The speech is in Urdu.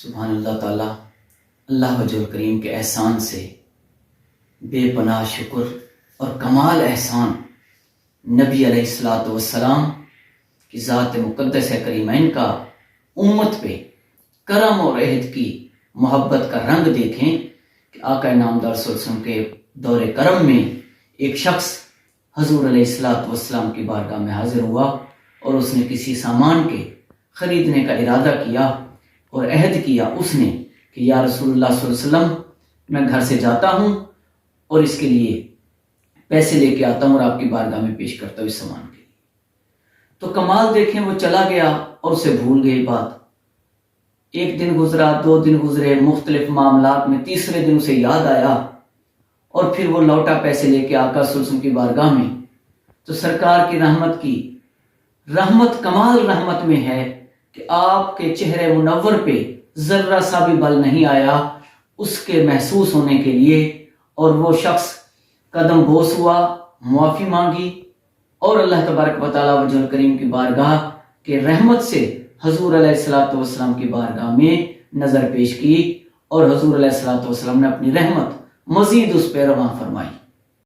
سبحان اللہ تعالیٰ، اللہ وجل کریم کے احسان سے بے پناہ شکر اور کمال احسان نبی علیہ الصلوۃ والسلام کی ذات مقدس کریمین کا امت پہ کرم اور عہد کی محبت کا رنگ دیکھیں کہ آقا نامدار صلی اللہ علیہ وسلم کے دور کرم میں ایک شخص حضور علیہ الصلوۃ والسلام کی بارگاہ میں حاضر ہوا اور اس نے کسی سامان کے خریدنے کا ارادہ کیا اور عہد کیا اس نے کہ یا رسول اللہ صلی اللہ علیہ وسلم، میں گھر سے جاتا ہوں اور اس کے لیے پیسے لے کے آتا ہوں اور آپ کی بارگاہ میں پیش کرتا ہوں اس سامان کے لیے۔ تو کمال دیکھیں، وہ چلا گیا اور اسے بھول گئی بات۔ ایک دن گزرا، 2 دن گزرے، مختلف معاملات میں تیسرے دن اسے یاد آیا اور پھر وہ لوٹا پیسے لے کے آقا صلی اللہ علیہ وسلم کی بارگاہ میں۔ تو سرکار کی رحمت کمال رحمت میں ہے کہ آپ کے چہرے منور پہ ذرہ سا بھی بل نہیں آیا اس کے محسوس ہونے کے لیے، اور وہ شخص قدم بوس ہوا، معافی مانگی اور اللہ تبارک و تعالیٰ وجہ کریم کی بارگاہ کے رحمت سے حضور علیہ الصلوۃ والسلام کی بارگاہ میں نظر پیش کی، اور حضور علیہ الصلوۃ والسلام نے اپنی رحمت مزید اس پہ رواں فرمائی۔